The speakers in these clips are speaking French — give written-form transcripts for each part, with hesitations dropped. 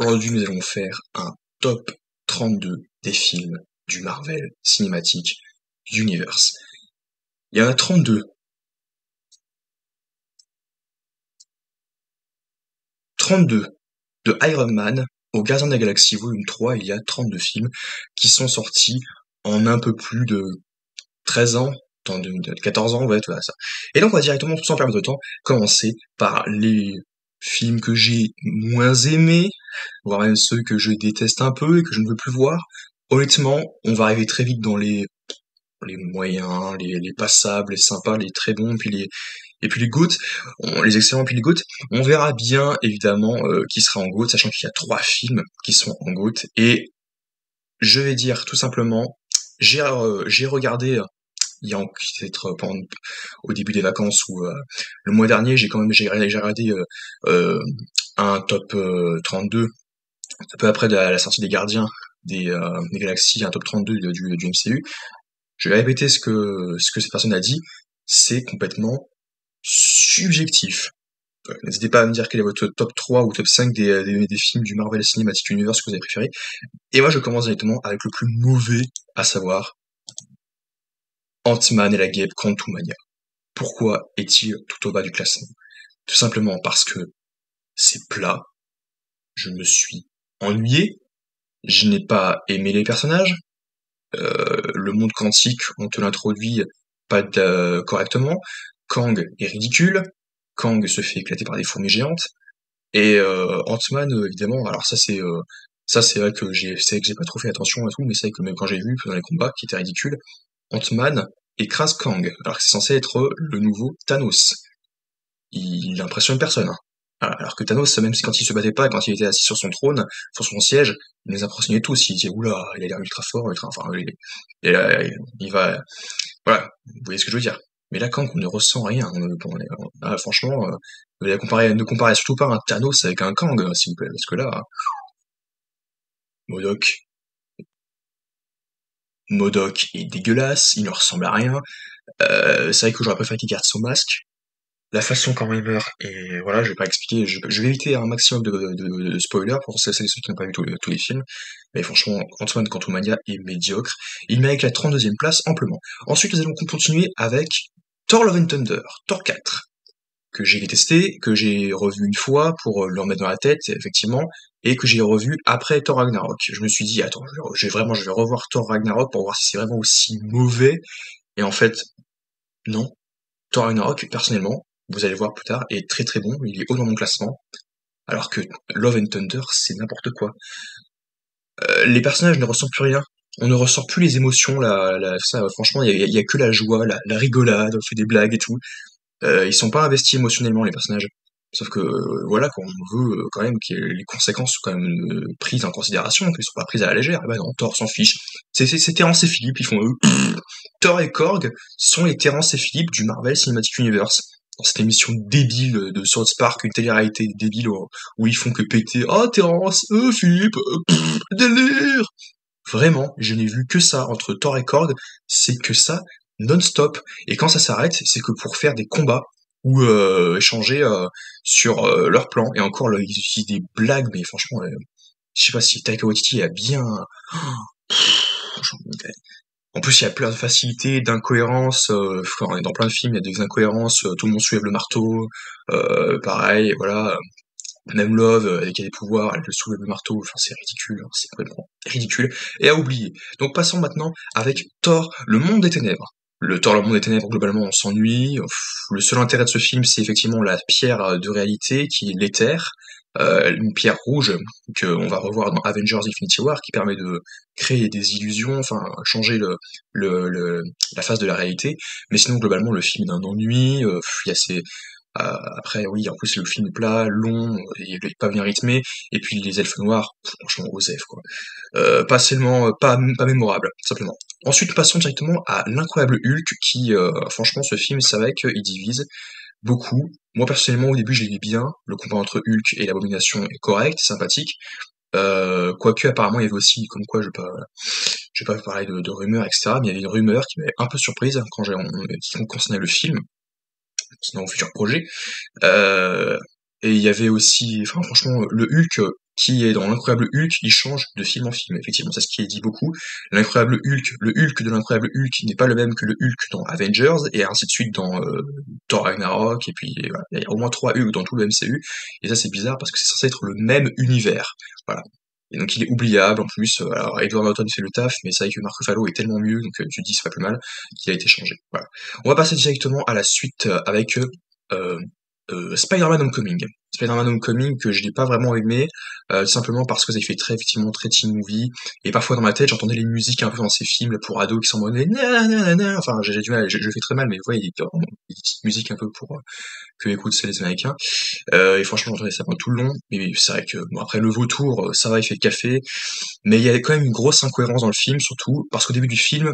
Aujourd'hui, nous allons faire un top 32 des films du Marvel Cinematic Universe. Il y en a 32. 32. De Iron Man au Gardien de la Galaxie Volume 3, il y a 32 films qui sont sortis en un peu plus de 13 ans, 14 ans, ouais, voilà ça. Et donc on va directement, sans perdre de temps, commencer par les films que j'ai moins aimés, voire même ceux que je déteste un peu et que je ne veux plus voir. Honnêtement, on va arriver très vite dans les moyens, les passables, les sympas, les très bons, et puis les GOAT, les excellents, puis les GOAT. On verra bien, évidemment, qui sera en GOAT, sachant qu'il y a 3 films qui sont en GOAT. Et je vais dire tout simplement, j'ai regardé, il y a peut-être au début des vacances ou le mois dernier, j'ai regardé un top 32, un peu après la sortie des Gardiens des Galaxies, un top 32 du MCU. Je vais répéter ce que cette personne a dit, c'est complètement subjectif. N'hésitez pas à me dire quel est votre top 3 ou top 5 des films du Marvel Cinematic Universe que vous avez préféré. Et moi, je commence directement avec le plus mauvais, à savoir Ant-Man et la guêpe Quantumania. Pourquoi est-il tout au bas du classement? Tout simplement parce que c'est plat, je me suis ennuyé, je n'ai pas aimé les personnages, le monde quantique, on te l'introduit pas correctement, Kang est ridicule, Kang se fait éclater par des fourmis géantes, et Ant-Man, évidemment, alors ça c'est vrai que c'est vrai que j'ai pas trop fait attention et tout, mais c'est vrai que même quand j'ai vu dans les combats qui étaient ridicules, Ant-Man écrase Kang, alors que c'est censé être le nouveau Thanos. Il impressionne personne, hein. Alors que Thanos, même si quand il se battait pas, quand il était assis sur son trône, sur son siège, il les impressionnait tous. Il disait, oula, il a l'air ultra fort, enfin, il va, voilà, vous voyez ce que je veux dire. Mais là, quand on ne ressent rien, franchement, ne comparez surtout pas un Thanos avec un Kang, s'il vous plaît, parce que là, Modok, Modok est dégueulasse, il ne ressemble à rien. C'est vrai que j'aurais préféré qu'il garde son masque. La façon quand il meurt, et voilà, je vais pas expliquer, je vais éviter un maximum de spoilers pour ceux et ceux qui n'ont pas vu tous les films, mais franchement, Ant-Man Quantumania est médiocre, il mérite la 32e place amplement. Ensuite, nous allons continuer avec Thor Love and Thunder, Thor 4, que j'ai détesté, que j'ai revu une fois pour le remettre dans la tête, effectivement, et que j'ai revu après Thor Ragnarok. Je me suis dit, attends, je vais revoir Thor Ragnarok pour voir si c'est vraiment aussi mauvais, et en fait, non. Thor Ragnarok, personnellement, vous allez voir plus tard, est très très bon, il est haut dans mon classement, alors que Love and Thunder, c'est n'importe quoi. Les personnages ne ressentent plus rien, on ne ressent plus les émotions, ça, franchement, il y a que la joie, la rigolade, on fait des blagues et tout. Ils sont pas investis émotionnellement, les personnages. Sauf que, voilà, quoi, on veut quand même que les conséquences soient quand même prises en considération, qu'elles soient pas prises à la légère. Eh ben non, Thor s'en fiche. C'est Terrence et Philippe, ils font Thor et Korg sont les Terrence et Philippe du Marvel Cinematic Universe. Dans cette émission débile de South Park, une télé-réalité débile où ils font que péter «Oh Terrence, Philippe, délire!» Vraiment, je n'ai vu que ça entre Thor et Korg, c'est que ça non-stop. Et quand ça s'arrête, c'est que pour faire des combats ou échanger sur leur plan. Et encore, là, ils utilisent des blagues, mais franchement, je sais pas si Taika Waititi a bien... Franchement, en plus, il y a plein de facilités, d'incohérences. Dans plein de films, il y a des incohérences. Tout le monde soulève le marteau. Pareil, voilà. Même Love, qui a des pouvoirs, elle soulève le marteau. Enfin, c'est ridicule. Hein, c'est complètement ridicule. Et à oublier. Donc, passons maintenant avec Thor, le monde des ténèbres. Le Thor, le monde des ténèbres, globalement, on s'ennuie. Le seul intérêt de ce film, c'est effectivement la pierre de réalité, qui est l'éther. Une pierre rouge qu'on va revoir dans Avengers Infinity War, qui permet de créer des illusions, enfin changer la face de la réalité. Mais sinon, globalement, le film est d'un ennui. Il y a après, oui, en plus le film est plat, long, il est pas bien rythmé. Et puis les elfes noirs, franchement, osef quoi. Pas seulement, pas mémorable, simplement. Ensuite, passons directement à l'incroyable Hulk, qui, franchement, ce film, c'est vrai qu'il divise beaucoup. Moi, personnellement, au début, je l'aimais bien. Le combat entre Hulk et l'Abomination est correct, sympathique. Quoique, apparemment, il y avait aussi, comme quoi, je vais pas parler de rumeurs, etc., mais il y avait une rumeur qui m'avait un peu surprise qui concernait le film, sinon au futur projet. Euh, et il y avait aussi, enfin, franchement, le Hulk, qui est dans l'Incroyable Hulk, il change de film en film. Effectivement, c'est ce qui est dit beaucoup. L'incroyable Hulk, le Hulk de l'Incroyable Hulk n'est pas le même que le Hulk dans Avengers, et ainsi de suite dans Thor Ragnarok, et puis voilà. Il y a au moins 3 Hulk dans tout le MCU, et ça c'est bizarre parce que c'est censé être le même univers. Voilà. Et donc il est oubliable en plus. Alors Edward Norton fait le taf, mais c'est vrai que Mark Ruffalo est tellement mieux, donc tu te dis c'est pas plus mal qu'il a été changé. Voilà. On va passer directement à la suite avec euh, Spider-Man Homecoming. Spider-Man Homecoming que je n'ai pas vraiment aimé, simplement parce que ça fait très effectivement très teen movie, et parfois dans ma tête j'entendais les musiques un peu dans ces films pour ados qui sont en mode nanana, enfin j'ai du mal, je fais très mal, mais vous voyez, il y a des petites musiques un peu pour que écoutent les Américains, et franchement j'entendais ça pendant tout le long, mais c'est vrai que bon, après le vautour, ça va, il fait le café, mais il y a quand même une grosse incohérence dans le film, surtout parce qu'au début du film,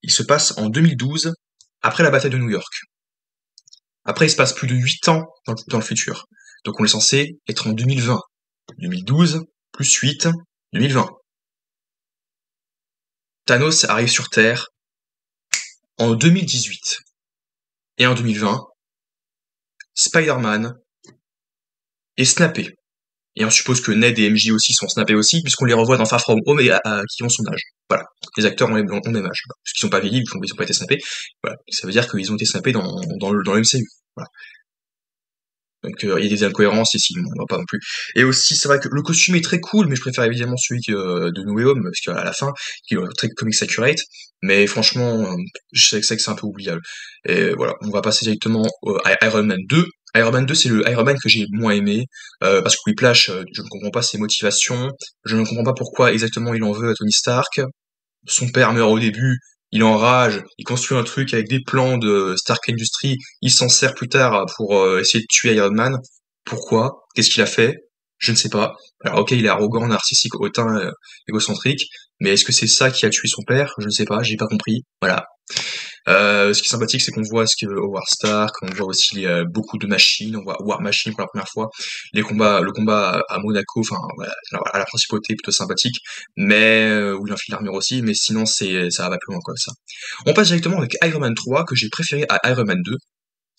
il se passe en 2012, après la bataille de New York. Après, il se passe plus de 8 ans dans le futur. Donc on est censé être en 2020. 2012, plus 8, 2020. Thanos arrive sur Terre en 2018. Et en 2020, Spider-Man est snappé. Et on suppose que Ned et MJ aussi sont snappés aussi, puisqu'on les revoit dans Far From Home et qui ont son âge. Voilà. Les acteurs ont le même âge. Parce qu'ils sont pas vieillis, ils ont pas été snappés. Voilà. Ça veut dire qu'ils ont été snappés dans le MCU. Voilà. Donc il y a des incohérences ici, on va pas non plus. Et aussi, c'est vrai que le costume est très cool, mais je préfère évidemment celui de No Way Home, parce qu'à la fin, qui est très comics accurate, mais franchement, je sais que c'est un peu oubliable. Et voilà, on va passer directement à Iron Man 2. Iron Man 2, c'est le Iron Man que j'ai moins aimé, parce que Whiplash, je ne comprends pas ses motivations, je ne comprends pas pourquoi exactement il en veut à Tony Stark. Son père meurt au début, il enrage, il construit un truc avec des plans de Stark Industries, il s'en sert plus tard pour essayer de tuer Iron Man. Pourquoi? Qu'est-ce qu'il a fait? Je ne sais pas. Alors ok, il est arrogant, narcissique, hautain, égocentrique, mais est-ce que c'est ça qui a tué son père? Je ne sais pas, j'ai pas compris. Voilà. Ce qui est sympathique, c'est qu'on voit ce que Howard Stark, on voit aussi beaucoup de machines, on voit War Machine pour la première fois, le combat à Monaco, enfin voilà, à la principauté plutôt sympathique, mais où il enfile l'armure aussi, mais sinon ça va plus loin quoi ça. On passe directement avec Iron Man 3 que j'ai préféré à Iron Man 2.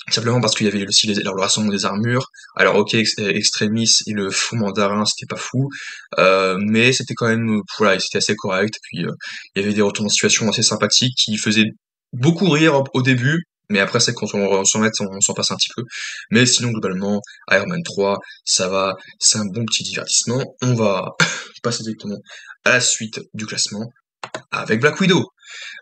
Simplement parce qu'il y avait aussi le rassemblement des armures. Alors ok, Extremis et le fou mandarin, c'était pas fou, mais c'était quand même, voilà, c'était assez correct. Puis il y avait des retournements de situation assez sympathiques qui faisaient beaucoup rire au début, mais après c'est quand on s'en met, on s'en passe un petit peu. Mais sinon globalement, Iron Man 3, ça va, c'est un bon petit divertissement. On va passer directement à la suite du classement avec Black Widow.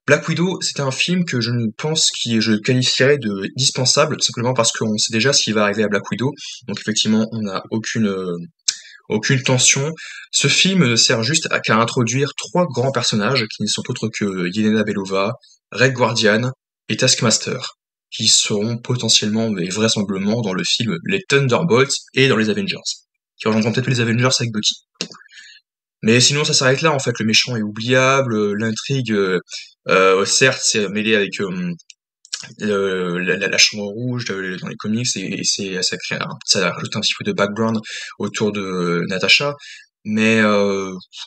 Black Widow, c'était un film que je pense que je qualifierais de dispensable, simplement parce qu'on sait déjà ce qui va arriver à Black Widow. Donc effectivement, on n'a aucune tension. Ce film ne sert juste qu'à introduire 3 grands personnages qui ne sont autres que Yelena Belova, Red Guardian et Taskmaster, qui seront potentiellement et vraisemblablement dans le film Les Thunderbolts et dans les Avengers, qui rejoindront peut-être les Avengers avec Bucky. Mais sinon, ça s'arrête là, en fait, le méchant est oubliable, l'intrigue, certes, c'est mêlé avec la chambre rouge dans les comics, et ça rajoute un petit peu de background autour de Natasha, mais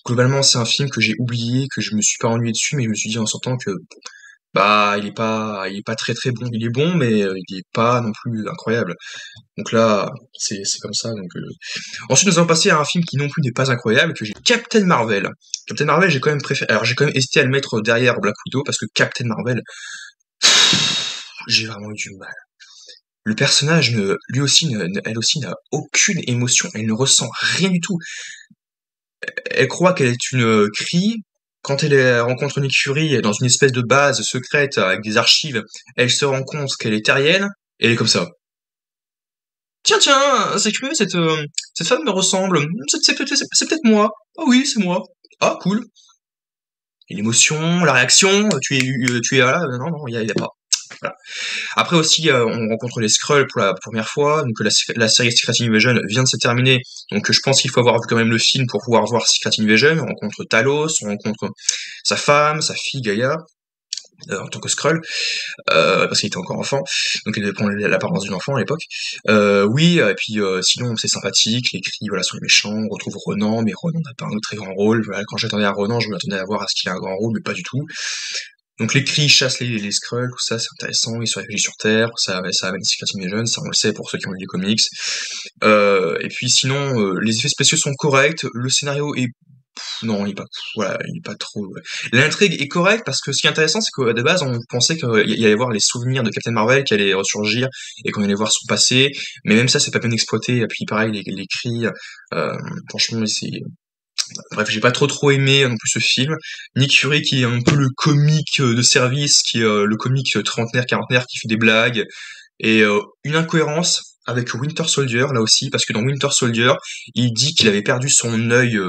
globalement, c'est un film que j'ai oublié, que je me suis pas ennuyé dessus, mais je me suis dit en sortant que bah il est pas très très bon. Il est bon, mais il est pas non plus incroyable. Donc là, c'est comme ça. Donc ensuite, nous allons passer à un film qui non plus n'est pas incroyable, que j'ai Captain Marvel. Captain Marvel, j'ai quand même préféré. Alors j'ai quand même hésité à le mettre derrière Black Widow parce que Captain Marvel, j'ai vraiment eu du mal. Le personnage, elle aussi n'a aucune émotion. Elle ne ressent rien du tout. Elle croit qu'elle est une Kree. Quand rencontre Nick Fury dans une espèce de base secrète avec des archives, elle se rend compte qu'elle est terrienne, et elle est comme ça. Tiens, c'est curieux, cette femme me ressemble. C'est peut-être moi. Ah oui, c'est moi. Ah, cool. Et l'émotion, la réaction, tu es là, non, il y a pas. Voilà. Après aussi, on rencontre les Skrulls pour la première fois, donc la série Secret Invasion vient de se terminer, donc je pense qu'il faut avoir vu quand même le film pour pouvoir voir Secret Invasion. On rencontre Talos, on rencontre sa femme, sa fille Gaïa, en tant que Skrull, parce qu'il était encore enfant, donc il devait prendre l'apparence d'une enfant à l'époque. Oui, et puis sinon c'est sympathique, les cris voilà, sur les méchants, on retrouve Ronan, mais Ronan n'a pas un très grand rôle. Voilà, quand j'attendais à Ronan, je m'attendais à voir à ce qu'il ait un grand rôle, mais pas du tout. Donc les Kree chassent les Skrulls, tout ça, c'est intéressant, ils sont réfugiés sur Terre, ça amène Secret Invasion, ça on le sait pour ceux qui ont lu les comics. Et puis sinon, les effets spéciaux sont corrects, le scénario est non, il est pas, voilà, il est pas trop. L'intrigue est correcte parce que ce qui est intéressant, c'est qu'à de base, on pensait qu'il y allait voir les souvenirs de Captain Marvel qui allaient ressurgir et qu'on allait voir son passé, mais même ça, c'est pas bien exploité. Et puis pareil, les cris, franchement, c'est. Bref, j'ai pas trop aimé non plus ce film. Nick Fury qui est un peu le comique de service, qui est le comique trentenaire, quarantenaire, qui fait des blagues, et une incohérence avec Winter Soldier là aussi, parce que dans Winter Soldier, il dit qu'il avait perdu son œil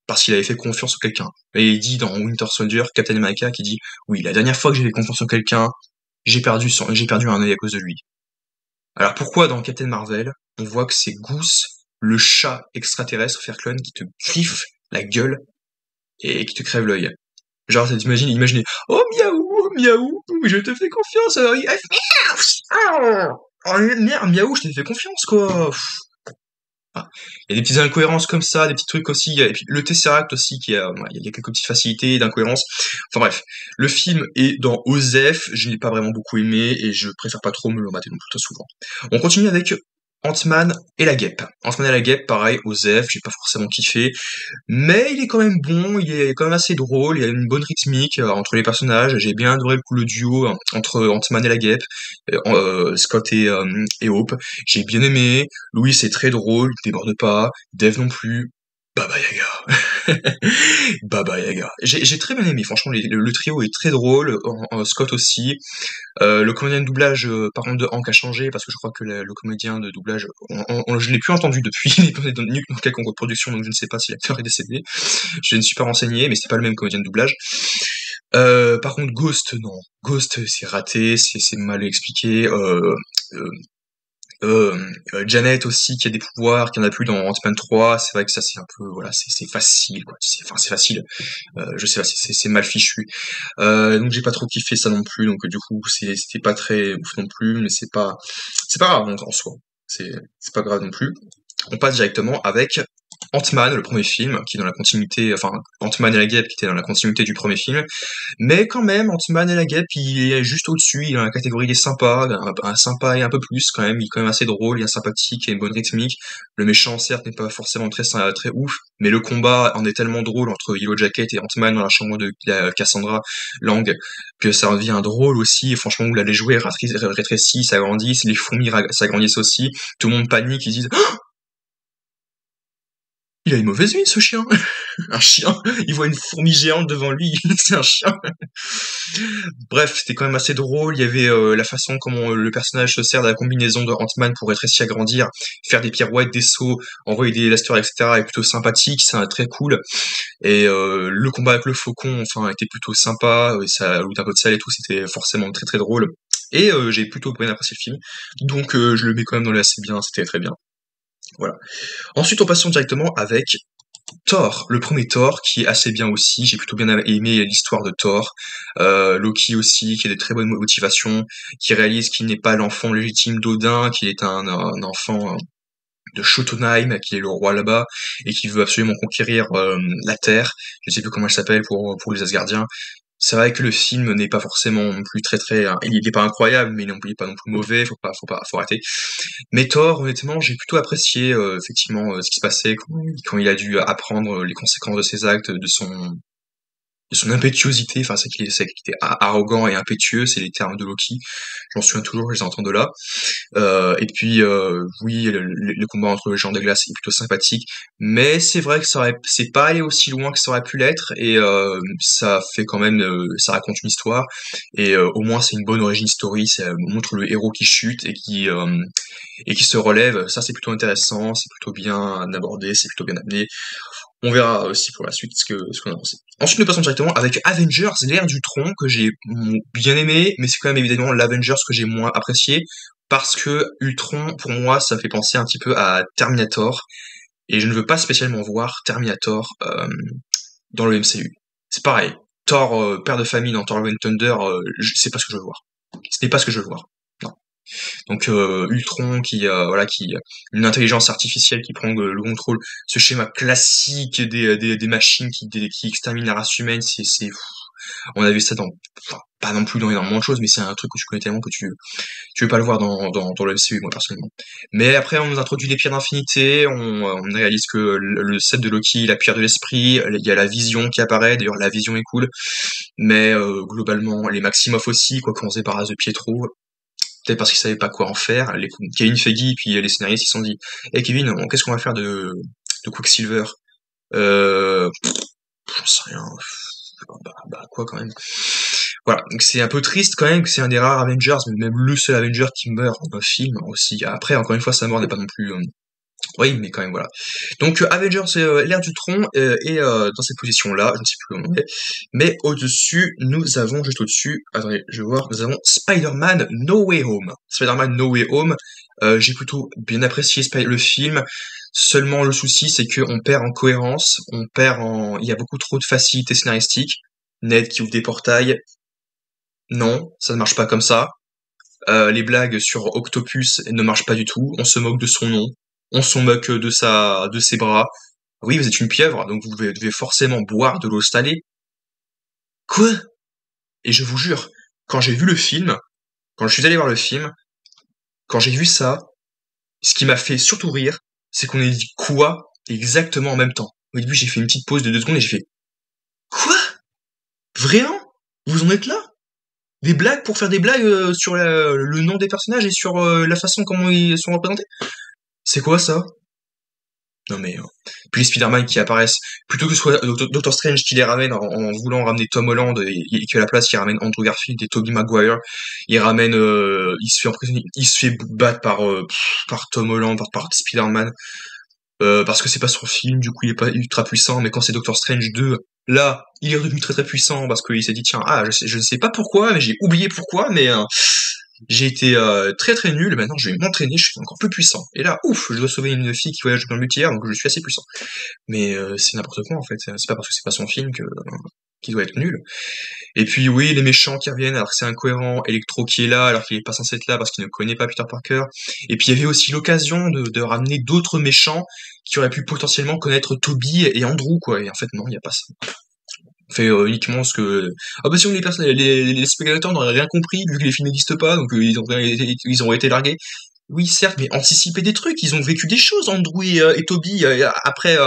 parce qu'il avait fait confiance en quelqu'un. Et il dit dans Winter Soldier, Captain America, qui dit oui, la dernière fois que j'ai fait confiance en quelqu'un, j'ai perdu un œil à cause de lui. Alors pourquoi dans Captain Marvel, on voit que c'est Goose, le chat extraterrestre Fairclone, qui te griffe la gueule et qui te crève l'œil. Genre, imaginez, oh miaou, miaou, je te fais confiance, oh merde, miaou, je t'ai fait confiance, quoi. Ah. Il y a des petites incohérences comme ça, des petits trucs aussi, et puis le Tesseract aussi, il y a quelques petites facilités d'incohérence. Enfin bref, le film est dans OZEF, je l'ai pas vraiment beaucoup aimé, et je préfère pas trop me le mater non plus très souvent. On continue avec Ant-Man et la Guêpe. Ant-Man et la Guêpe, pareil, OZEF, j'ai pas forcément kiffé, mais il est quand même bon, il est quand même assez drôle, il y a une bonne rythmique entre les personnages, j'ai bien adoré le duo entre Ant-Man et la Guêpe, Scott et Hope, j'ai bien aimé, Louis c'est très drôle, il déborde pas, Dave non plus, Baba Yaga. Baba Yaga. J'ai très bien aimé, franchement, le trio est très drôle, Scott aussi, le comédien de doublage, par contre, de Hank a changé parce que je crois que le comédien de doublage, je l'ai plus entendu depuis. Il est dans quelconque production, donc je ne sais pas si l'acteur est décédé. Je ne suis pas renseigné, mais c'est pas le même comédien de doublage. Par contre, Ghost, non. Ghost, c'est raté, c'est mal expliqué. Euh, Janet aussi, qui a des pouvoirs, qui en a plus dans Ant-Man 3. C'est vrai que ça, c'est un peu, voilà, c'est facile, quoi. C'est facile. Je sais pas, c'est mal fichu. Donc j'ai pas trop kiffé ça non plus, donc du coup c'était pas très ouf non plus, mais c'est pas grave en soi, c'est pas grave non plus. On passe directement avec Ant-Man, le premier film, qui est dans la continuité, enfin Ant-Man et la Guêpe qui était dans la continuité du premier film, mais quand même Ant-Man et la Guêpe il est juste au-dessus, il est dans la catégorie des sympas, un sympa et un peu plus quand même, il est quand même assez drôle, il est sympathique, il a une bonne rythmique, le méchant certes n'est pas forcément très ouf, mais le combat en est tellement drôle entre Yellow Jacket et Ant-Man dans la chambre de Cassandra Lang, que ça devient drôle aussi, et franchement vous l'allez jouer, rétrécit, s'agrandissent, les fourmis s'agrandissent aussi, tout le monde panique, ils disent il a une mauvaise vie, ce chien. Un chien. Il voit une fourmi géante devant lui. C'est un chien. Bref, c'était quand même assez drôle. Il y avait la façon comment le personnage se sert de la combinaison de Ant-Man pour rétrécir, agrandir, faire des pirouettes, des sauts, envoyer des lasters, etc. est plutôt sympathique. C'est très cool. Et le combat avec le faucon, enfin, était plutôt sympa. Ça ajoute un peu de sel et tout. C'était forcément très drôle. Et j'ai plutôt bien apprécié le film. Donc je le mets quand même dans le assez bien. C'était très bien. Voilà. Ensuite, on passe directement avec Thor, le premier Thor, qui est assez bien aussi. J'ai plutôt bien aimé l'histoire de Thor. Loki aussi, qui a de très bonnes motivations, qui réalise qu'il n'est pas l'enfant légitime d'Odin, qu'il est un enfant de Jotunheim, qui est le roi là-bas, et qui veut absolument conquérir la Terre. Je ne sais plus comment elle s'appelle pour les Asgardiens. C'est vrai que le film n'est pas forcément non plus il n'est pas incroyable, mais il n'est pas non plus mauvais, faut arrêter. Mais Thor, honnêtement, j'ai plutôt apprécié effectivement ce qui se passait quand il a dû apprendre les conséquences de ses actes, de son impétuosité, enfin c'est qu'il était arrogant et impétueux, c'est les termes de Loki. J'en souviens toujours, je les entends de là. Et puis oui, le combat entre les géants de glace est plutôt sympathique, mais c'est vrai que c'est pas allé aussi loin que ça aurait pu l'être, et ça fait quand même, ça raconte une histoire, et au moins c'est une bonne origin story, ça montre le héros qui chute et qui se relève. Ça c'est plutôt intéressant, c'est plutôt bien abordé, c'est plutôt bien amené. On verra aussi pour la suite ce qu'on a pensé. Ensuite, nous passons directement avec Avengers, l'ère du tronc, que j'ai bien aimé, mais c'est quand même évidemment l'Avengers que j'ai moins apprécié, parce que Ultron, pour moi, ça me fait penser un petit peu à Terminator, et je ne veux pas spécialement voir Terminator dans le MCU. C'est pareil. Thor, père de famille dans Thor Love and Thunder, c'est pas ce que je veux voir. Ce n'est pas ce que je veux voir. Non. Donc Ultron qui une intelligence artificielle qui prend le contrôle, ce schéma classique des machines qui exterminent la race humaine, On a vu ça dans, enfin, pas non plus dans énormément de choses, mais c'est un truc que tu connais tellement que tu veux pas le voir dans le MCU, moi, personnellement. Mais après, on nous introduit les pierres d'infinité, on réalise que le set de Loki, la pierre de l'esprit, il y a la vision qui apparaît, d'ailleurs, la vision est cool, mais globalement, les Maximoff aussi, quoi qu'on se débarrasse de Pietro, peut-être parce qu'ils savaient pas quoi en faire. Kevin Feige et puis les scénaristes ils se sont dit, hey Kevin, qu'est-ce qu'on va faire de Quicksilver? J'en sais rien. Quoi quand même. Voilà, donc c'est un peu triste quand même que c'est un des rares Avengers, mais même le seul Avenger qui meurt dans un film aussi. Après, encore une fois, sa mort n'est pas non plus. Oui, mais quand même voilà. Donc Avengers, l'ère du tronc est dans cette position-là, je ne sais plus où on est. Mais au-dessus, nous avons juste au-dessus, attendez, je vais voir, nous avons Spider-Man No Way Home. Spider-Man No Way Home, j'ai plutôt bien apprécié le film. Seulement le souci, c'est qu'on perd en cohérence, il y a beaucoup trop de facilité scénaristique. Ned qui ouvre des portails, non, ça ne marche pas comme ça. Les blagues sur Octopus ne marchent pas du tout. On se moque de son nom. On se moque de ses bras. Oui, vous êtes une pieuvre, donc vous devez forcément boire de l'eau salée. Quoi? Et je vous jure, quand j'ai vu le film, quand je suis allé voir le film, quand j'ai vu ça, ce qui m'a fait surtout rire, c'est qu'on ait dit quoi exactement en même temps. Au début, j'ai fait une petite pause de 2 secondes et j'ai fait quoi? Vraiment? Vous en êtes là? Des blagues pour faire des blagues sur le nom des personnages et sur la façon comment ils sont représentés? C'est quoi ça? Non mais puis les Spider-Man qui apparaissent, plutôt que ce soit Doctor Strange qui les ramène en voulant ramener Tom Holland et qu'à la place il ramène Andrew Garfield et Tobey Maguire, il ramène, il se fait emprisonner, il se fait battre par Tom Holland, par Spider-Man, parce que c'est pas son film, du coup il est pas ultra puissant, mais quand c'est Doctor Strange 2, là, il est redevenu très très puissant parce qu'il s'est dit tiens, je sais pas pourquoi, mais j'ai oublié pourquoi, mais j'ai été très très nul, maintenant je vais m'entraîner, je suis encore plus puissant. Et là, ouf, je dois sauver une fille qui voyage dans le multivers, donc je suis assez puissant. Mais c'est n'importe quoi en fait, c'est pas parce que c'est pas son film que qu'il doit être nul. Et puis oui, les méchants qui reviennent alors que c'est incohérent, Electro qui est là alors qu'il est pas censé être là parce qu'il ne connaît pas Peter Parker. Et puis il y avait aussi l'occasion de ramener d'autres méchants qui auraient pu potentiellement connaître Toby et Andrew quoi. Et en fait non, il y a pas ça. On fait uniquement ce que ah bah si les personnes les spectateurs n'auraient rien compris vu que les films n'existent pas donc ils ont été largués. Oui, certes, mais anticiper des trucs, ils ont vécu des choses, Andrew et Toby. Après,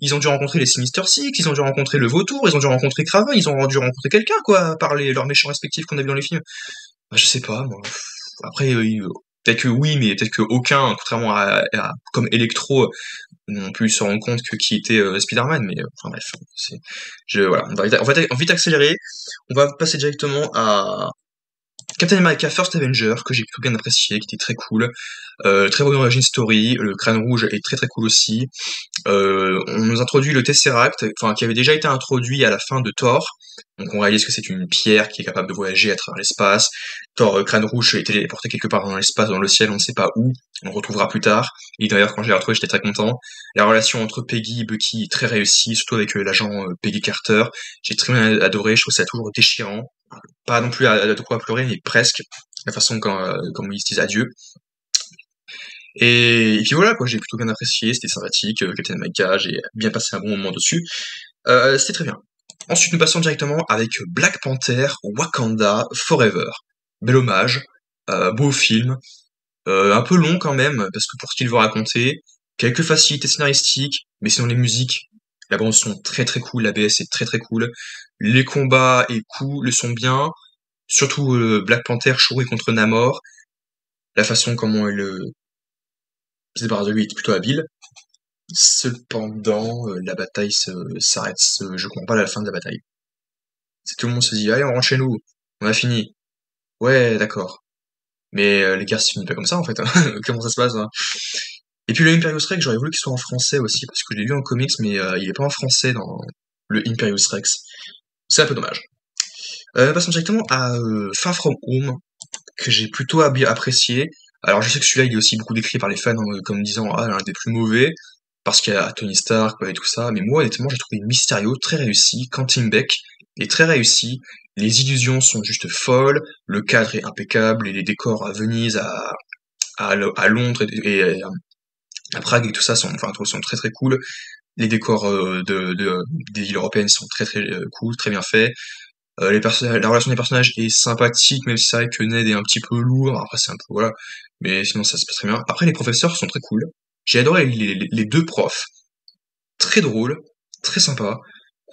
ils ont dû rencontrer les Sinister Six, ils ont dû rencontrer le Vautour, ils ont dû rencontrer Kraven, ils ont dû rencontrer quelqu'un, quoi, par leurs méchants respectifs qu'on a vu dans les films. Bah, je sais pas, moi. Après, peut-être que oui, mais peut-être que aucun, contrairement comme Electro, n'ont pu se rendre compte que qui était Spider-Man. Mais enfin bref, voilà, on va vite accélérer. On va passer directement à Captain America First Avenger, que j'ai plutôt bien apprécié, qui était très cool. Très bonne origin story, le crâne rouge est très très cool aussi. On nous introduit le Tesseract, enfin qui avait déjà été introduit à la fin de Thor. Donc on réalise que c'est une pierre qui est capable de voyager à travers l'espace. Thor, crâne rouge, est téléporté quelque part dans l'espace, dans le ciel, on ne sait pas où. On le retrouvera plus tard. Et d'ailleurs, quand je l'ai retrouvé, j'étais très content. La relation entre Peggy et Bucky est très réussie, surtout avec l'agent Peggy Carter. J'ai très bien adoré, je trouve ça toujours déchirant. Pas non plus de quoi pleurer, mais presque. La façon comme ils se disent adieu. Et puis voilà, quoi, j'ai plutôt bien apprécié, c'était sympathique, Captain America, j'ai bien passé un bon moment dessus. C'était très bien. Ensuite, nous passons directement avec Black Panther, Wakanda, Forever. Bel hommage, beau film, un peu long quand même, parce que pour ce qu'il veut raconter, quelques facilités scénaristiques, mais sinon les musiques, la bande son très très cool, la BS est très très cool, les combats et coups le sont bien, surtout Black Panther chouré contre Namor, la façon comment il se débarrasse de lui est plutôt habile. Cependant, la bataille s'arrête, je comprends pas la fin de la bataille. C'est tout le monde se dit, allez, on rentre chez nous, on a fini. Ouais, d'accord. Mais les guerres se finissent pas comme ça en fait. Comment ça se passe hein. Et puis le Imperius Rex, j'aurais voulu qu'il soit en français aussi, parce que je l'ai lu en comics, mais il est pas en français dans le Imperius Rex. C'est un peu dommage. Passons directement à Far From Home, que j'ai plutôt apprécié. Alors je sais que celui-là il est aussi beaucoup décrit par les fans comme disant l'un des plus mauvais, parce qu'il y a Tony Stark et tout ça, mais moi honnêtement j'ai trouvé Mysterio très réussi, Quentin Beck est très réussi, les illusions sont juste folles, le cadre est impeccable, et les décors à Venise, à Londres et à Prague et tout ça sont très très cool. Les décors des villes européennes sont très très cool, très bien faits. La relation des personnages est sympathique, même si c'est vrai que Ned est un petit peu lourd. Après, c'est un peu, voilà. Mais sinon, ça se passe très bien. Après, les professeurs sont très cool. J'ai adoré les deux profs. Très drôles, très sympas.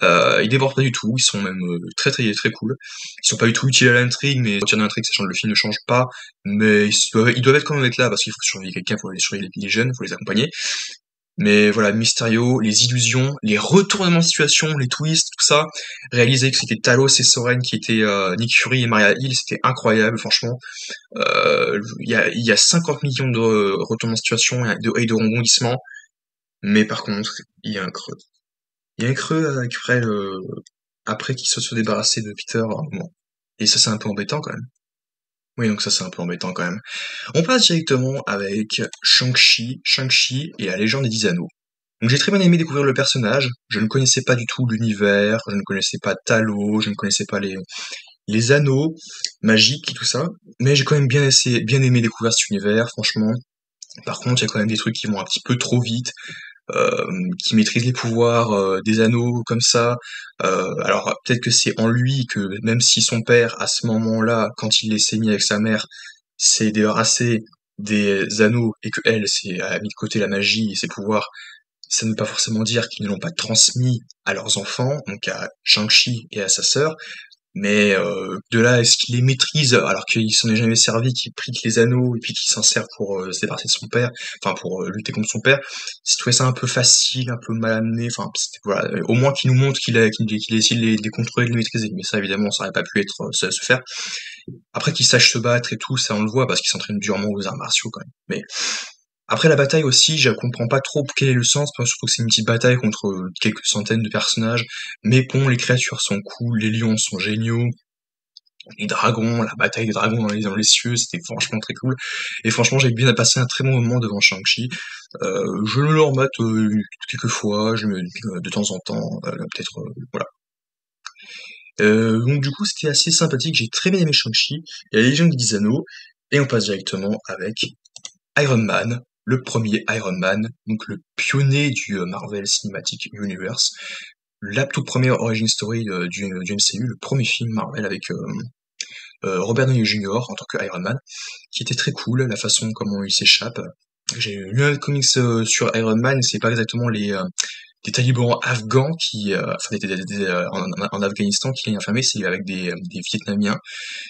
Ils débordent pas du tout, ils sont même très très très cool. Ils sont pas du tout utiles à l'intrigue, mais quand il y a une intrigue, ça change, le film ne change pas. Mais ils doivent être quand même être là parce qu'il faut surveiller quelqu'un, il faut aller surveiller les jeunes, il faut les accompagner. Mais voilà, Mysterio, les illusions, les retournements de situation, les twists, tout ça, réaliser que c'était Talos et Soren qui étaient Nick Fury et Maria Hill, c'était incroyable, franchement. Il y a 50 millions de retournements de situation et de rebondissements, mais par contre, il y a un creux. Il y a un creux après qu'il se soit débarrassé de Peter à un moment. Et ça, c'est un peu embêtant quand même. Oui, donc ça, c'est un peu embêtant quand même. On passe directement avec Shang-Chi et la légende des 10 anneaux. Donc j'ai très bien aimé découvrir le personnage. Je ne connaissais pas du tout l'univers, je ne connaissais pas Talos, je ne connaissais pas les anneaux magiques et tout ça. Mais j'ai quand même bien aimé découvrir cet univers, franchement. Par contre, il y a quand même des trucs qui vont un petit peu trop vite. Qui maîtrise les pouvoirs des anneaux comme ça. Alors peut-être que c'est en lui que même si son père à ce moment-là, quand il les saignait avec sa mère, s'est débarrassé des anneaux et que elle a mis de côté la magie et ses pouvoirs, ça ne veut pas forcément dire qu'ils ne l'ont pas transmis à leurs enfants, donc à Shang-Chi et à sa sœur, mais de là, est-ce qu'il les maîtrise alors qu'il s'en est jamais servi, qu'il pique les anneaux et puis qu'il s'en sert pour se débarrasser de son père, enfin pour lutter contre son père. J'ai trouvé ça un peu facile, un peu mal amené. Enfin, voilà, au moins qu'il nous montre qu'il a essayé de les contrôler, de les maîtriser. Mais ça, évidemment, ça aurait pas pu être se faire. Après qu'il sache se battre et tout, ça on le voit parce qu'il s'entraîne durement aux arts martiaux quand même. Mais après la bataille aussi, je comprends pas trop quel est le sens, parce que surtout que c'est une petite bataille contre quelques centaines de personnages. Mais bon, les créatures sont cool, les lions sont géniaux, les dragons, la bataille des dragons dans les cieux, c'était franchement très cool. Et franchement, j'ai bien passé un très bon moment devant Shang-Chi. Je me le remate quelques fois, de temps en temps, peut-être, voilà. Donc du coup, c'était assez sympathique, j'ai très bien aimé Shang-Chi et la Légion des 10 Anneaux, et on passe directement avec Iron Man, le premier Iron Man, donc le pionnier du Marvel Cinematic Universe, la toute première origin story du MCU, le premier film Marvel avec Robert Downey Jr. en tant que Iron Man, qui était très cool, la façon comment il s'échappe. J'ai lu un comics sur Iron Man, c'est pas exactement des talibans afghans enfin en Afghanistan qui l'ont enfermé, c'est avec des Vietnamiens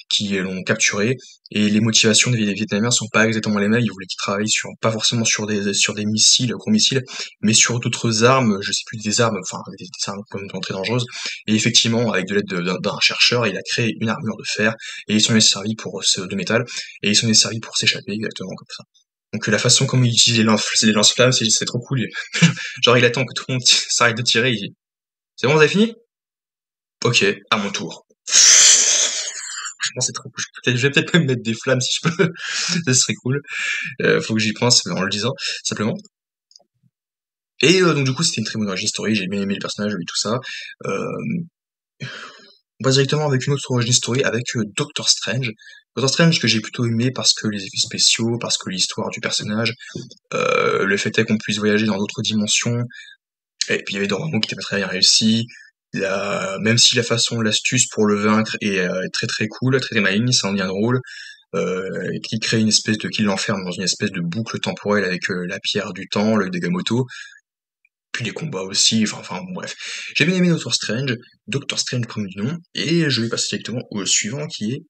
qui l'ont capturé, et les motivations des Vietnamiens sont pas exactement les mêmes. Ils voulaient qu'il travaille pas forcément sur des missiles, gros missiles, mais sur d'autres armes, je sais plus, des armes, enfin des armes quand même très dangereuses. Et effectivement, avec de l'aide d'un chercheur, il a créé une armure de fer, et ils s'en est servi de métal, et ils s'en est servi pour s'échapper exactement comme ça. Donc la façon comme il utilise les lance-flammes, c'est trop cool. Genre il attend que tout le monde s'arrête de tirer, il dit c'est bon, vous avez fini? Ok, à mon tour. Franchement, c'est trop cool. Je vais peut-être même mettre des flammes si je peux. Ça serait cool. Faut que j'y pense en le disant, simplement. Et donc du coup, c'était une très bonne origin story. J'ai bien aimé les personnages et tout ça. Euh, on passe directement avec une autre origin story avec Doctor Strange. Doctor Strange que j'ai plutôt aimé parce que les effets spéciaux, parce que l'histoire du personnage, le fait est qu'on puisse voyager dans d'autres dimensions. Et puis il y avait Dormammu qui était pas très bien réussi. Même si la façon, l'astuce pour le vaincre est très très cool, très très maligne, ça en devient drôle. Et qui crée qui l'enferme dans une espèce de boucle temporelle avec la pierre du temps, le Degamoto, puis les combats aussi, enfin bon, bref. J'ai bien aimé Doctor Strange premier du nom, et je vais passer directement au suivant qui est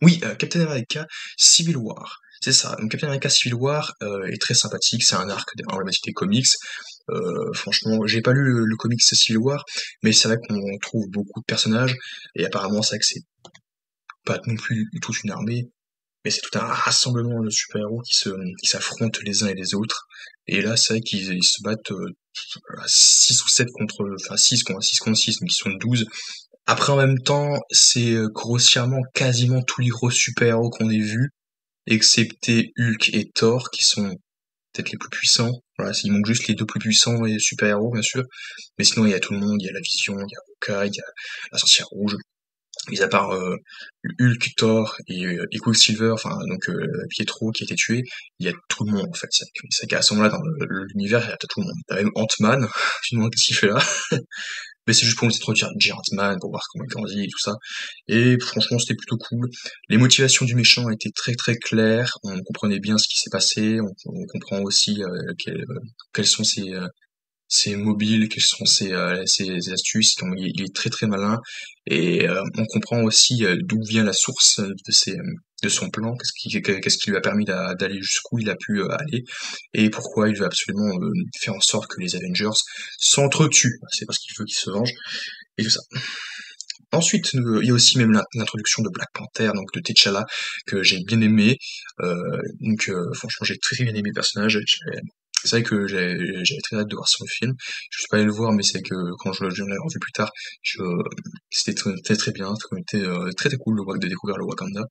oui, Captain America Civil War. C'est ça. Donc Captain America Civil War est très sympathique, c'est un arc emblématique des comics. Franchement, j'ai pas lu le comics Civil War, mais c'est vrai qu'on trouve beaucoup de personnages, et apparemment c'est vrai que c'est pas non plus toute une armée, mais c'est tout un rassemblement de super-héros qui s'affrontent les uns et les autres. Et là, c'est vrai qu'ils se battent à 6 ou 7 enfin 6 contre 6, donc ils sont 12. Après, en même temps, c'est grossièrement quasiment tous les gros super-héros qu'on ait vus, excepté Hulk et Thor, qui sont peut-être les plus puissants. Voilà, il manque juste les deux plus puissants et super-héros, bien sûr. Mais sinon, il y a tout le monde, il y a la Vision, il y a Hawkeye, il y a la Sorcière Rouge. mis à part Hulk, Thor et Quicksilver, enfin donc Pietro qui a été tué, il y a tout le monde en fait. C'est qu'à ce moment-là dans l'univers, il y a tout le monde. T'as même Ant-Man, tu te demandes qu'est-ce qu'il fait là. Mais c'est juste pour nous introduire Ant-Man, pour voir comment il grandit et tout ça. Et franchement, c'était plutôt cool. Les motivations du méchant étaient très très claires. On comprenait bien ce qui s'est passé. On comprend aussi quels sont ses mobiles, quelles sont ses astuces. Donc, il est très très malin. Et on comprend aussi d'où vient la source de son plan, qu'est-ce qui lui a permis d'aller jusqu'où il a pu aller, et pourquoi il veut absolument faire en sorte que les Avengers s'entretuent. C'est parce qu'il veut qu'ils se vengent, et tout ça. Ensuite, il y a aussi même l'introduction de Black Panther, donc de T'Challa, que j'ai bien aimé. Franchement, j'ai très bien aimé le personnage. C'est vrai que j'avais très hâte de voir son film. Je suis pas allé le voir, mais c'est que quand je l'ai revu plus tard, c'était très, très bien. C'était très très cool de découvrir le Wakanda.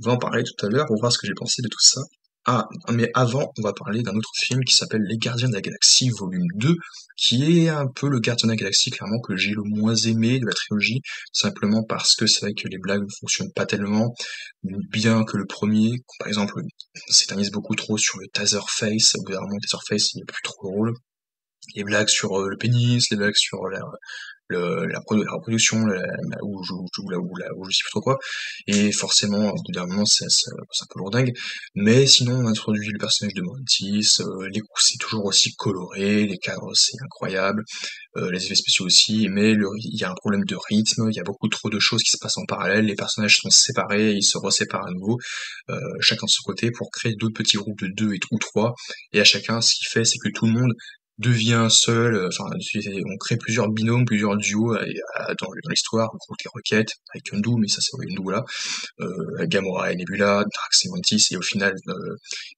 On va en parler tout à l'heure pour voir ce que j'ai pensé de tout ça. Ah, mais avant, on va parler d'un autre film qui s'appelle Les Gardiens de la Galaxie, volume 2, qui est un peu le Gardien de la Galaxie, clairement, que j'ai le moins aimé de la trilogie, simplement parce que c'est vrai que les blagues ne fonctionnent pas tellement, bien que le premier, par exemple, s'éternise beaucoup trop sur le Taserface, au bout d'un moment, Taserface, il est plus trop drôle. Les blagues sur le pénis, les blagues sur la reproduction, ou je sais plus trop quoi, et forcément, au bout d'un moment, c'est un peu lourdingue, mais sinon, on introduit le personnage de Mantis, les coups, c'est toujours aussi coloré, les cadres, c'est incroyable, les effets spéciaux aussi, mais il y a un problème de rythme, il y a beaucoup trop de choses qui se passent en parallèle, les personnages sont séparés, ils se reséparent à nouveau, chacun de son côté, pour créer d'autres petits groupes de deux ou trois, et à chacun, ce qu'il fait, c'est que tout le monde devient seul, enfin, on crée plusieurs binômes, plusieurs duos dans l'histoire, on compte les Rockets, avec Yondu, mais ça c'est Yondu là, Gamora et Nebula, Drax et Mantis, et au final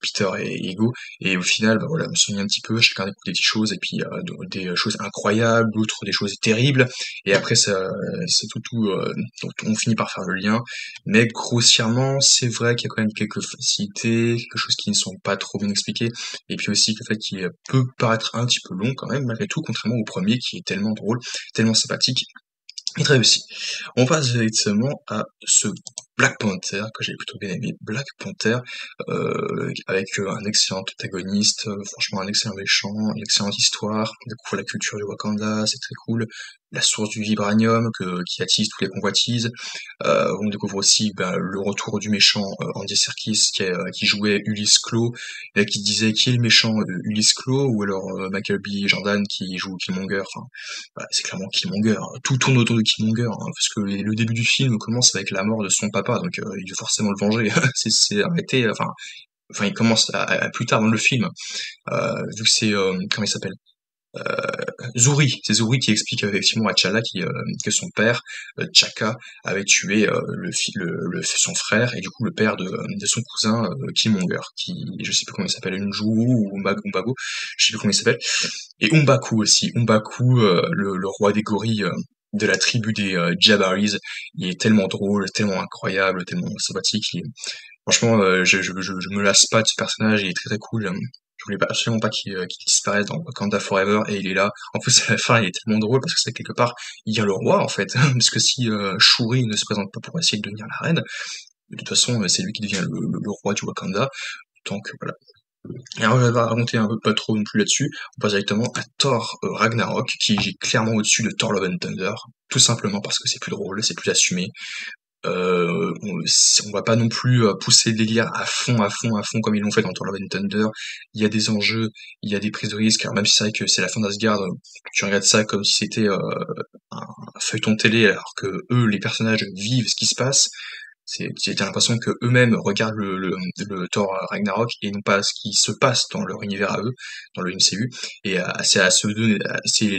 Peter et Ego, et au final, bah voilà, on se souvient un petit peu, chacun découvre des petites choses, et puis des choses incroyables, d'autres des choses terribles, et après ça, c'est on finit par faire le lien, mais grossièrement, c'est vrai qu'il y a quand même quelques facilités, quelque chose qui ne sont pas trop bien expliquées, et puis aussi le fait qu'il peut paraître un petit peu long quand même, malgré tout, contrairement au premier qui est tellement drôle, tellement sympathique, et très réussi. On passe directement à ce Black Panther, que j'ai plutôt bien aimé. Black Panther, avec un excellent protagoniste, franchement un excellent méchant, une excellente histoire, on découvre la culture du Wakanda, c'est très cool. La source du vibranium qui attise toutes les convoitises. On découvre aussi le retour du méchant Andy Serkis qui jouait Ulysse Klaue, et qui disait qui est le méchant, Ulysse Klaue ou alors Michael B. Jordan qui joue Killmonger. Enfin, voilà, c'est clairement Killmonger. Tout tourne autour de Killmonger, hein, parce que le début du film commence avec la mort de son papa, donc il veut forcément le venger. C'est arrêté. Enfin, il commence plus tard dans le film, vu que c'est comment il s'appelle, Zuri, c'est Zuri qui explique effectivement à T'Challa que son père, T'Chaka, avait tué son frère et du coup le père de son cousin Killmonger, qui je sais plus comment il s'appelle, Nju ou Umbago, je sais plus comment il s'appelle, et Umbaku aussi, Umbaku, le roi des gorilles. De la tribu des Jabaris, il est tellement drôle, tellement incroyable, tellement sympathique. Franchement, je me lasse pas de ce personnage, il est très très cool. Je voulais absolument pas qu'il disparaisse dans Wakanda Forever, et il est là. En plus, à la fin, il est tellement drôle parce que c'est quelque part, il y a le roi en fait. Parce que si Shuri ne se présente pas pour essayer de devenir la reine, de toute façon, c'est lui qui devient le roi du Wakanda. Donc voilà. Et alors, je vais pas raconter un peu pas trop non plus là-dessus. On passe directement à Thor Ragnarok, qui est clairement au-dessus de Thor Love and Thunder. Tout simplement parce que c'est plus drôle, c'est plus assumé. On va pas non plus pousser le délire à fond, à fond, à fond comme ils l'ont fait dans Thor Love and Thunder. Il y a des enjeux, il y a des prises de risques. Alors même si c'est vrai que c'est la fin d'Asgard, tu regardes ça comme si c'était un feuilleton télé, alors que eux, les personnages vivent ce qui se passe. T'as l'impression que eux-mêmes regardent le Thor Ragnarok et non pas ce qui se passe dans leur univers à eux, dans le MCU. Et c'est à se donner,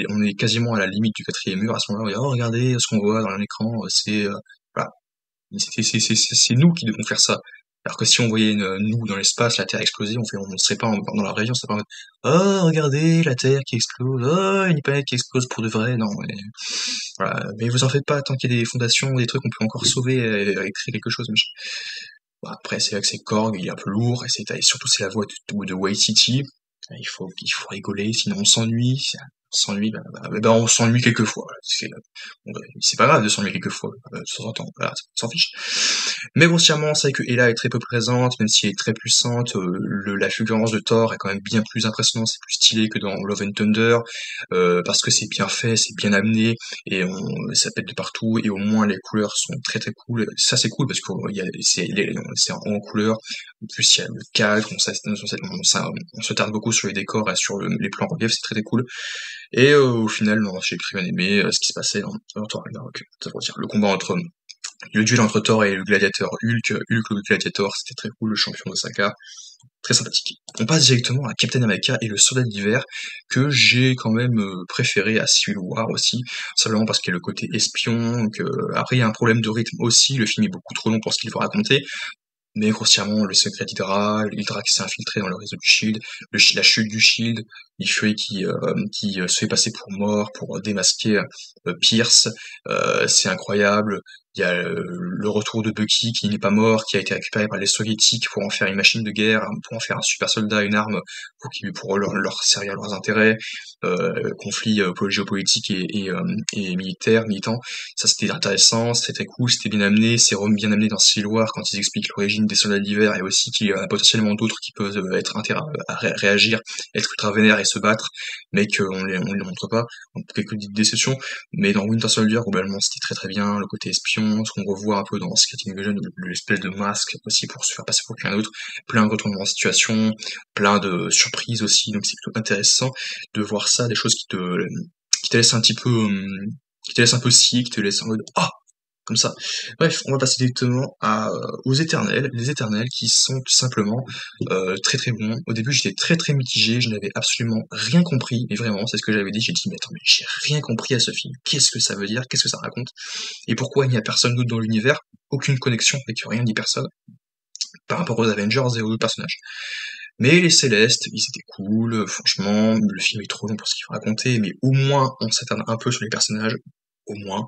on est quasiment à la limite du quatrième mur à ce moment-là. On dit, oh regardez ce qu'on voit dans l'écran, voilà, c'est nous qui devons faire ça. Alors que si on voyait nous dans l'espace, la Terre exploser, on serait pas dans la région, on serait pas en mode, oh regardez la Terre qui explose, oh une planète qui explose pour de vrai, non mais voilà, mais vous en faites pas, tant qu'il y a des fondations, des trucs, on peut encore sauver et créer quelque chose. Machin. Bon, après c'est vrai que c'est Korg, il est un peu lourd, et surtout c'est la voix de Waititi. Il faut rigoler, sinon on s'ennuie. s'ennuie, on s'ennuie quelquefois. Voilà. C'est pas grave de s'ennuyer quelquefois, de temps en temps, voilà, on s'en fiche. Mais grossièrement, c'est vrai que Hela est très peu présente, même si elle est très puissante, la fulgurance de Thor est quand même bien plus impressionnante, c'est plus stylé que dans Love and Thunder, parce que c'est bien fait, c'est bien amené, et ça pète de partout, et au moins les couleurs sont très très cool. Ça c'est cool parce que c'est en couleur, en plus il y a le cadre, on se tarde beaucoup sur les décors et sur les plans reliefs, c'est très très cool. Et au final, non, j'ai très bien aimé ce qui se passait dans Thor Ragnarok. Ça veut dire le combat entre le duel entre Thor et le gladiateur Hulk, Hulk le gladiateur, c'était très cool, le champion d'Osaka, très sympathique. On passe directement à Captain America et le soldat d'hiver, que j'ai quand même préféré à Civil War aussi, simplement parce qu'il y a le côté espion, que après il y a un problème de rythme aussi, le film est beaucoup trop long pour ce qu'il faut raconter, mais grossièrement, le secret d'Hydra qui s'est infiltré dans le réseau du Shield, la chute du Shield, Nick Fury qui se fait passer pour mort pour démasquer Pierce, c'est incroyable. Il y a le retour de Bucky qui n'est pas mort, qui a été récupéré par les soviétiques pour en faire une machine de guerre, pour en faire un super soldat, une arme pour leur servir à leurs intérêts, conflit géopolitique et militaire, militant. Ça c'était intéressant, c'était très cool, c'était bien amené, c'est bien amené dans Civil War quand ils expliquent l'origine des soldats d'hiver et aussi qu'il y en a potentiellement d'autres qui peuvent être à réagir, être ultra vénères et se battre, mais qu'on les montre pas. Donc, quelques déceptions, mais dans Winter Soldier, globalement, c'était très très bien, le côté espion, ce qu'on revoit un peu dans Secret Invasion, l'espèce de masque aussi pour se faire passer pour quelqu'un d'autre, plein de retournements de situation, plein de surprises aussi, donc c'est plutôt intéressant de voir ça, des choses qui te laissent un petit peu, qui te laissent un peu scie, qui te laissent en mode ah, comme ça. Bref, on va passer directement aux Éternels, les Éternels qui sont tout simplement très très bons. Au début, j'étais très très mitigé, je n'avais absolument rien compris, mais vraiment, c'est ce que j'avais dit. J'ai dit mais attends, mais j'ai rien compris à ce film. Qu'est-ce que ça veut dire? Qu'est-ce que ça raconte? Et pourquoi il n'y a personne d'autre dans l'univers? Aucune connexion avec rien ni personne par rapport aux Avengers et aux autres personnages. Mais les Célestes, ils étaient cool, franchement, le film est trop long pour ce qu'il faut raconter, mais au moins on s'attarde un peu sur les personnages, au moins.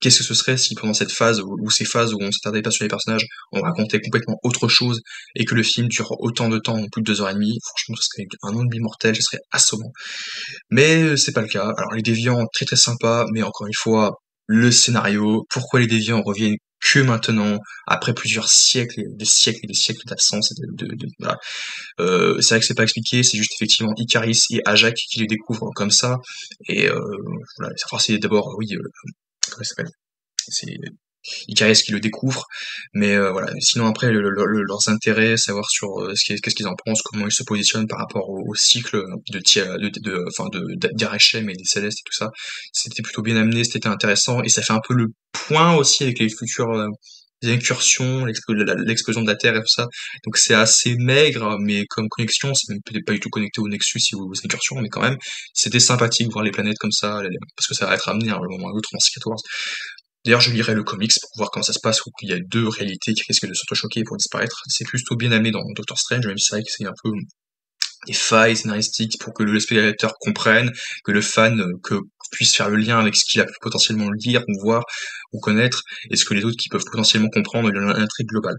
Qu'est-ce que ce serait si pendant cette phase, ou ces phases où on s'attardait pas sur les personnages, on racontait complètement autre chose, et que le film dure autant de temps, plus de 2 heures et demie, franchement ce serait un ennui mortel, ce serait assommant. Mais c'est pas le cas. Alors les déviants, très très sympa, mais encore une fois, le scénario, pourquoi les déviants reviennent que maintenant, après plusieurs siècles, et des siècles d'absence, voilà. C'est vrai que c'est pas expliqué, c'est juste effectivement Icaris et Ajak qui les découvrent comme ça, et voilà, c'est d'abord, oui, comment ça s'appelle? C'est Icaris qui le découvre, mais voilà. Sinon après leurs intérêts, savoir sur qu'est-ce qu'ils en pensent, comment ils se positionnent par rapport au cycle d'Arechem et des Célestes et tout ça, c'était plutôt bien amené, c'était intéressant et ça fait un peu le point aussi avec les futures incursions, l'explosion de la Terre et tout ça. Donc c'est assez maigre, mais comme connexion, c'est même peut-être pas du tout connecté au Nexus et aux incursions, mais quand même, c'était sympathique de voir les planètes comme ça, parce que ça va être amené à un moment ou à l'autre dans Secret Wars. D'ailleurs, je lirai le comics pour voir comment ça se passe, où il y a deux réalités qui risquent de s'entrechoquer pour disparaître. C'est plutôt bien amené dans Doctor Strange, même si c'est vrai que c'est un peu des failles scénaristiques pour que le spectateur comprenne, que le fan puisse faire le lien avec ce qu'il a pu potentiellement lire ou voir ou connaître, et ce que les autres qui peuvent potentiellement comprendre l'intrigue globale.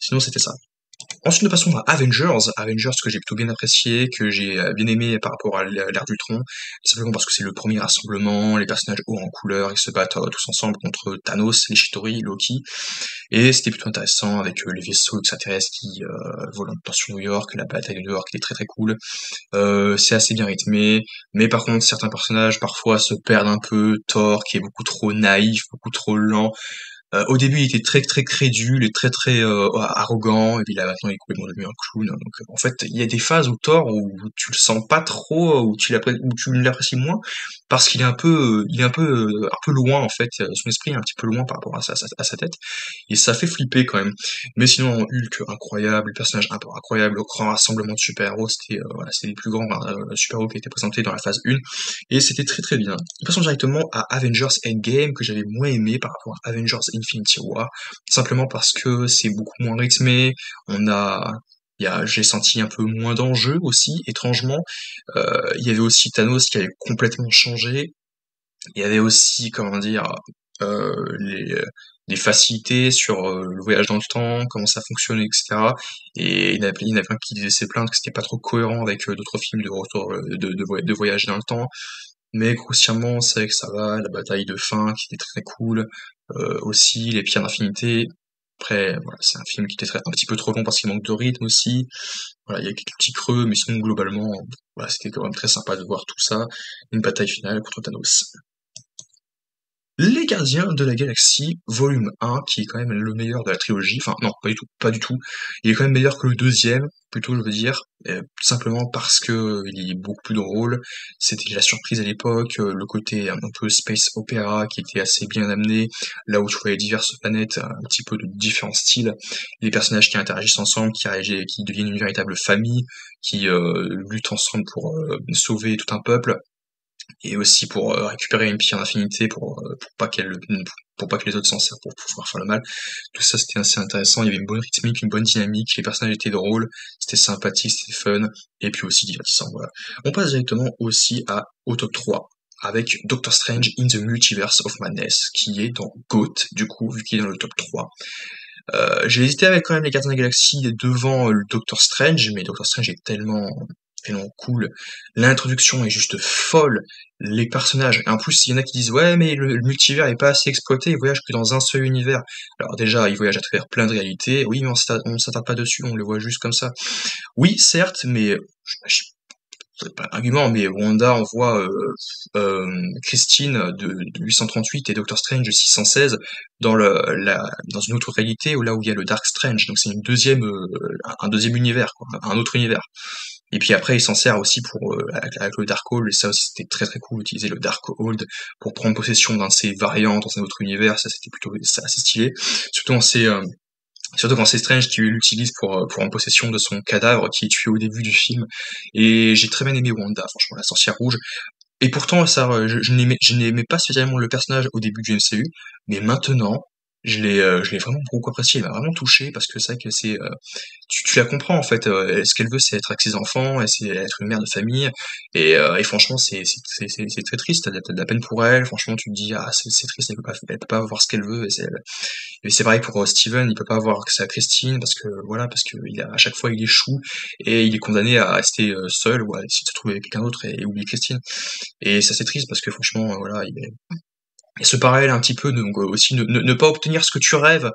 Sinon, c'était ça. Ensuite, nous passons à Avengers. Avengers que j'ai plutôt bien apprécié, que j'ai bien aimé par rapport à l'ère d'Ultron, simplement parce que c'est le premier rassemblement, les personnages hauts en couleur, ils se battent tous ensemble contre Thanos, les Shitori, Loki, et c'était plutôt intéressant avec les vaisseaux extraterrestres qui volent sur New York, la bataille de New York était très très cool. C'est assez bien rythmé, mais par contre certains personnages parfois se perdent un peu, Thor qui est beaucoup trop naïf, beaucoup trop lent, au début, il était très très crédule et très très arrogant, et puis là maintenant il est complètement devenu un clown. Donc en fait, il y a des phases où Thor où tu le sens pas trop, où tu l'apprécies moins, parce qu'il est un peu loin en fait. Son esprit est un petit peu loin par rapport à sa tête, et ça fait flipper quand même. Mais sinon, Hulk incroyable, le personnage incroyable, le grand rassemblement de super-héros, c'était les plus grands super-héros qui étaient présentés dans la phase 1, et c'était très très bien. Passons directement à Avengers Endgame, que j'avais moins aimé par rapport à Avengers Infinity War, simplement parce que c'est beaucoup moins rythmé, j'ai senti un peu moins d'enjeux aussi, étrangement. Il y avait aussi Thanos qui avait complètement changé. Il y avait aussi, comment dire, euh, les, des facilités sur le voyage dans le temps, comment ça fonctionnait, etc. Et il y en a plein qui disaient se plaindre que c'était pas trop cohérent avec d'autres films de retour de voyage dans le temps. mais grossièrement, c'est vrai que ça va, la bataille de fin qui était très cool, aussi les pierres d'infinité. Après, voilà, c'est un film qui était un petit peu trop long parce qu'il manque de rythme aussi. Voilà, il y a quelques petits creux, mais sinon, globalement, voilà, c'était quand même très sympa de voir tout ça. Une bataille finale contre Thanos. Les Gardiens de la Galaxie, volume 1, qui est quand même le meilleur de la trilogie. Enfin, non, pas du tout, pas du tout. Il est quand même meilleur que le deuxième, plutôt, je veux dire. Tout simplement parce que il est beaucoup plus drôle. C'était la surprise à l'époque, le côté un peu space opéra qui était assez bien amené, là où tu voyais diverses planètes, un petit peu de différents styles, les personnages qui interagissent ensemble, qui deviennent une véritable famille, qui luttent ensemble pour sauver tout un peuple et aussi pour récupérer une pierre d'infinité pour pas que les autres s'en servent pour pouvoir faire le mal. Tout ça c'était assez intéressant, il y avait une bonne rythmique, une bonne dynamique, les personnages étaient drôles, c'était sympathique, c'était fun, et puis aussi divertissant, voilà. On passe directement aussi au top 3, avec Doctor Strange in the Multiverse of Madness, qui est dans GOAT, du coup, vu qu'il est dans le top 3. J'ai hésité avec quand même les Gardiens de la Galaxie devant le Doctor Strange, mais Doctor Strange est tellement cool. L'introduction est juste folle. Les personnages, et en plus, il y en a qui disent ouais, mais le multivers est pas assez exploité, il voyage que dans un seul univers. Alors déjà, il voyage à travers plein de réalités. Oui, mais on s'attarde pas dessus, on le voit juste comme ça. Oui, certes, mais c'est pas un argument, mais Wanda envoie Christine de 838 et Doctor Strange de 616 dans une autre réalité, là où il y a le Dark Strange. Donc c'est un deuxième univers, quoi, un autre univers. Et puis après, il s'en sert aussi avec le Darkhold, et ça aussi c'était très très cool, utiliser le Darkhold pour prendre possession d'un de ses variants dans un autre univers, ça c'était plutôt assez stylé. Surtout dans ces Surtout quand c'est Strange qui l'utilise pour prendre possession de son cadavre qui est tué au début du film. Et j'ai très bien aimé Wanda, franchement, la sorcière rouge. Et pourtant, je n'aimais pas spécialement le personnage au début du MCU, mais maintenant, je l'ai vraiment beaucoup apprécié, il m'a vraiment touché parce que c'est vrai que tu la comprends en fait. Ce qu'elle veut, c'est être avec ses enfants, et c'est être une mère de famille. Et franchement, c'est très triste. T'as de la peine pour elle. Franchement, tu te dis ah c'est triste, elle peut pas avoir ce qu'elle veut. Et c'est pareil pour Steven, il peut pas avoir accès à Christine parce que voilà, parce que à chaque fois il échoue et il est condamné à rester seul ou à essayer de se trouver avec quelqu'un d'autre et oublier Christine. Et ça c'est triste parce que franchement, voilà, il se parallèle un petit peu, donc aussi ne pas obtenir ce que tu rêves,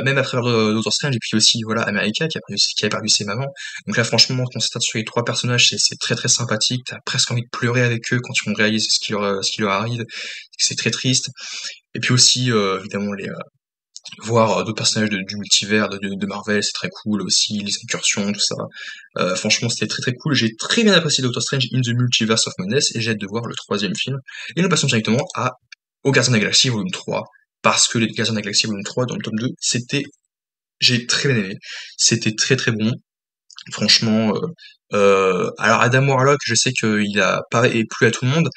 même à travers Doctor Strange, et puis aussi voilà America qui a perdu ses mamans. Donc là franchement, quand on s'attarde sur les trois personnages, c'est très très sympathique. T'as presque envie de pleurer avec eux quand ils réalisent ce qui leur arrive. C'est très triste. Et puis aussi évidemment voir d'autres personnages du multivers, de Marvel, c'est très cool aussi, les incursions, tout ça. Franchement, c'était très très cool. J'ai très bien apprécié Doctor Strange in the Multiverse of Madness et j'ai hâte de voir le troisième film. Et nous passons directement au Gardiens de la Galaxie volume 3. Parce que les Gardiens de la Galaxie volume 3 dans le tome 2, j'ai très bien aimé. C'était très très bon. Franchement, alors Adam Warlock, je sais qu'il a pas plu à tout le monde,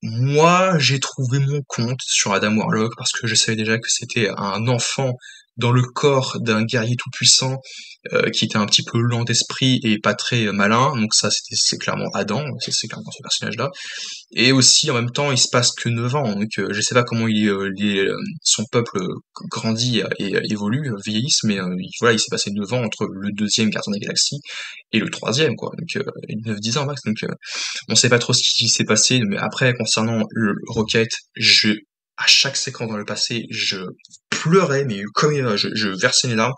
moi, j'ai trouvé mon compte sur Adam Warlock parce que je savais déjà que c'était un enfant dans le corps d'un guerrier tout-puissant qui était un petit peu lent d'esprit et pas très malin. Donc ça, c'est clairement Adam, c'est clairement ce personnage-là. Et aussi, en même temps, il se passe que 9 ans, donc je sais pas comment son peuple grandit et évolue, vieillisse, mais voilà, il s'est passé 9 ans entre le deuxième Gardien de la Galaxie et le troisième, quoi. Donc 9-10 ans max, donc on sait pas trop ce qui s'est passé, mais après, concernant le Rocket, à chaque séquence dans le passé, je pleurais, mais comme je versais les larmes,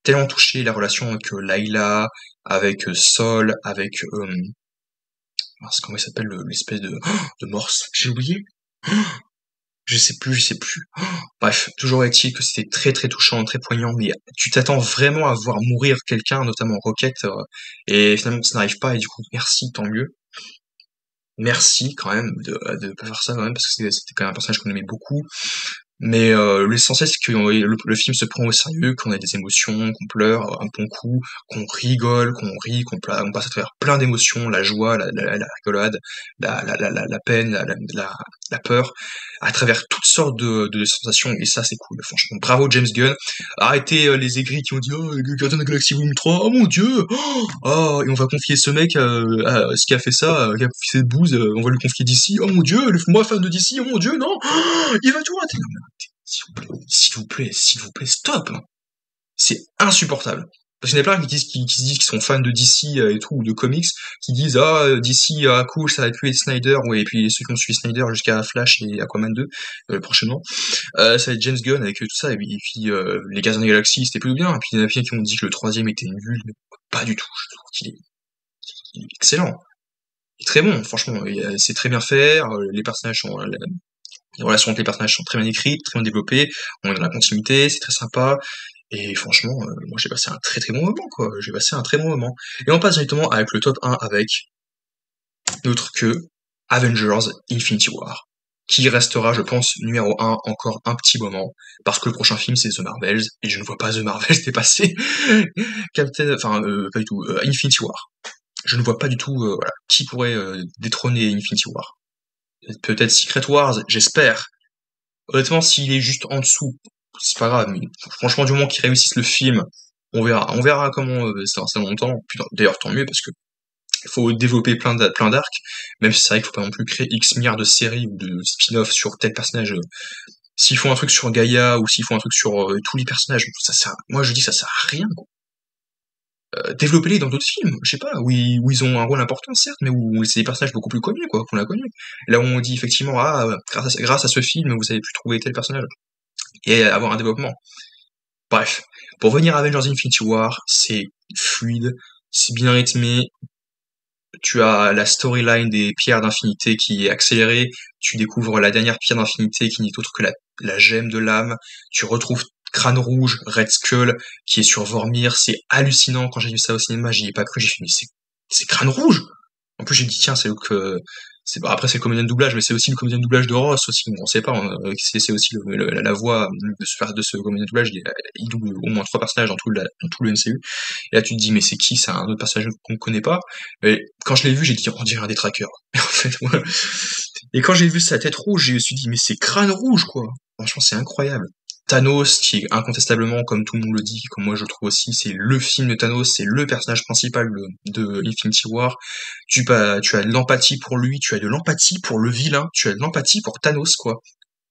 tellement touché la relation avec Layla, avec Sol, avec comment il s'appelle l'espèce de Morse, j'ai oublié. Je sais plus. Bref, toujours est-il que c'était très très touchant, très poignant, mais tu t'attends vraiment à voir mourir quelqu'un, notamment Rocket, et finalement ça n'arrive pas, et du coup merci, tant mieux. Merci quand même de pas faire ça quand même, parce que c'était quand même un personnage qu'on aimait beaucoup. Mais l'essentiel, c'est que le film se prend au sérieux, qu'on a des émotions, qu'on pleure un bon coup, qu'on rigole, qu'on rit, on passe à travers plein d'émotions, la joie, la rigolade, la peine, la peur, à travers toutes sortes de sensations, et ça c'est cool, franchement. Bravo James Gunn. Arrêtez les aigris qui ont dit oh, Guardians of the Galaxy Volume 3, oh mon dieu, oh, et on va confier ce mec à ce qui a fait ça, qui a fait cette bouse, on va lui confier d'ici, oh mon dieu, moi fan de DC, oh mon dieu, non, il va tout rater. S'il vous plaît, stop. C'est insupportable. Parce qu'il y en a plein qui se disent qu'ils sont fans de DC et tout, ou de comics, qui disent DC, cool, ça va plus être Snyder, ouais, et puis ceux qui ont suivi Snyder jusqu'à Flash et Aquaman 2, prochainement, ça va être James Gunn avec tout ça, et puis les Gardiens de la Galaxie, c'était plus bien, et puis il y en a plein qui ont dit que le troisième était nul, mais pas du tout, je trouve qu'il est excellent, il est très bon, franchement, c'est très bien fait, les personnages sont, les relations entre les personnages sont très bien écrites, très bien développées, on est dans la continuité, c'est très sympa, et franchement, moi j'ai passé un très très bon moment, quoi. J'ai passé un très bon moment. Et on passe directement avec le top 1 avec notre que Avengers Infinity War, qui restera, je pense, numéro 1 encore un petit moment, parce que le prochain film c'est The Marvels, et je ne vois pas The Marvels dépasser pas du tout, Infinity War. Je ne vois pas du tout, voilà, qui pourrait détrôner Infinity War. Peut-être Secret Wars, j'espère. Honnêtement, s'il est juste en dessous, c'est pas grave, mais franchement, du moment qu'ils réussissent le film, on verra. On verra comment ça longtemps. Puis d'ailleurs, tant mieux, parce que il faut développer plein d'arcs, même si c'est vrai qu'il faut pas non plus créer X milliards de séries ou de spin-off sur tel personnage. S'ils font un truc sur Gaïa, ou s'ils font un truc sur tous les personnages, moi je dis ça sert à rien, quoi. Développez-les dans d'autres films, je sais pas, où ils ont un rôle important, certes, mais où c'est des personnages beaucoup plus connus, quoi, qu'on a connus. Là où on dit effectivement, grâce à ce film, vous avez pu trouver tel personnage et avoir un développement. Bref, pour venir à Avengers Infinity War, c'est fluide, c'est bien rythmé, tu as la storyline des pierres d'infinité qui est accélérée, tu découvres la dernière pierre d'infinité qui n'est autre que la gemme de l'âme, tu retrouves Crâne Rouge, Red Skull, qui est sur Vormir, c'est hallucinant, quand j'ai vu ça au cinéma, j'y ai pas cru, j'ai fait, mais c'est Crâne Rouge! En plus, j'ai dit, tiens, après, c'est le comédien de doublage, mais c'est aussi le comédien de doublage de Ross aussi. On sait pas, c'est aussi la voix de ce comédien de doublage. Il double au moins 3 personnages dans tout le MCU. Et là, tu te dis, mais c'est qui? C'est un autre personnage qu'on ne connaît pas. Et quand je l'ai vu, j'ai dit, on dirait un des trackers. Et en fait, voilà. Et quand j'ai vu sa tête rouge, je me suis dit, mais c'est Crâne Rouge, quoi. Franchement, c'est incroyable. Thanos, qui est incontestablement, comme tout le monde le dit, comme moi je le trouve aussi, c'est le film de Thanos, c'est le personnage principal de Infinity War. Tu as de l'empathie pour lui, tu as de l'empathie pour le vilain, tu as de l'empathie pour Thanos, quoi.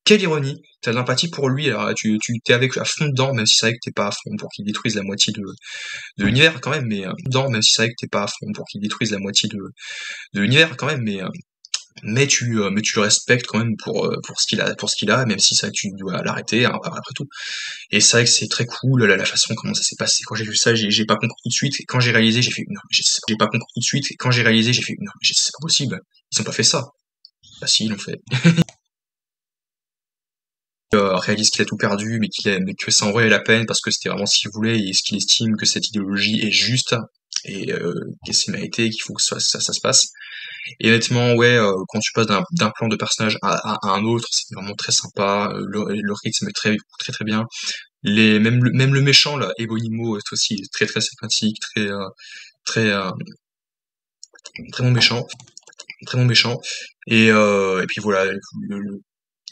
Quelle ironie, tu as de l'empathie pour lui, alors tu t'es avec à fond dedans, même si c'est vrai que t'es pas à fond pour qu'il détruise la moitié de l'univers quand même, mais dedans, même si c'est vrai que t'es pas à fond pour qu'il détruise la moitié de l'univers quand même, mais tu le respectes quand même pour ce qu'il a, même si ça tu dois l'arrêter hein, après tout. Et c'est vrai que c'est très cool la façon comment ça s'est passé. Quand j'ai vu ça, j'ai pas compris tout de suite. Et quand j'ai réalisé, j'ai fait non, j'ai pas compris tout de suite. Et quand j'ai réalisé, j'ai fait non, c'est pas possible. Ils ont pas fait ça. Bah si, ils l'ont fait. Réalise qu'il a tout perdu, mais que ça en valait la peine parce que c'était vraiment ce qu'il voulait et ce qu'il estime que cette idéologie est juste et que c'est mérité, qu'il faut que ça se passe. Et honnêtement, ouais, quand tu passes d'un plan de personnage à un autre, c'est vraiment très sympa. Le rythme est très très très bien. Même le méchant là, Ebonimo, est aussi très très sympathique, très très bon méchant, très bon méchant. Et puis voilà,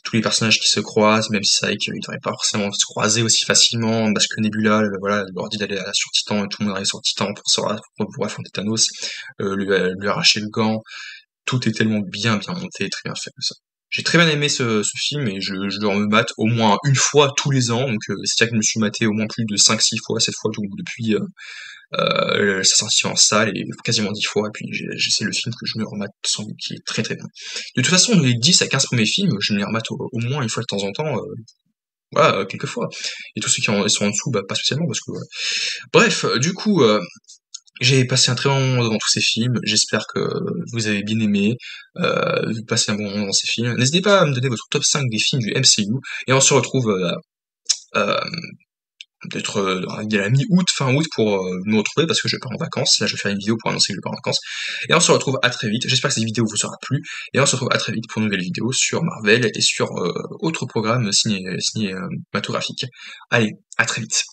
tous les personnages qui se croisent, même si c'est vrai qu'ils devraient pas forcément se croiser aussi facilement, parce que Nebula, voilà, leur dit d'aller sur Titan, et tout le monde arrive sur Titan pour affronter Thanos, lui arracher le gant. Tout est tellement bien monté, très bien fait, ça. J'ai très bien aimé ce film et je le remate au moins une fois tous les ans, donc c'est-à-dire que je me suis maté au moins plus de 5-6 fois cette fois depuis sa sortie en salle et quasiment 10 fois, et puis c'est le film que je me remate sans doute qui est très très bien. De toute façon, les 10 à 15 premiers films, je me les remate au moins une fois de temps en temps, voilà, quelques fois. Et tous ceux qui sont en dessous, bah pas spécialement, parce que... Bref, du coup, j'ai passé un très bon moment devant tous ces films, j'espère que vous avez bien aimé, passer un bon moment dans ces films. N'hésitez pas à me donner votre top 5 des films du MCU, et on se retrouve euh, peut-être à la mi-août, fin août pour nous retrouver parce que je pars en vacances. Là, je vais faire une vidéo pour annoncer que je pars en vacances. Et on se retrouve à très vite. J'espère que cette vidéo vous aura plu. Et on se retrouve à très vite pour une nouvelle vidéo sur Marvel et sur autres programmes cinématographiques. Allez, à très vite.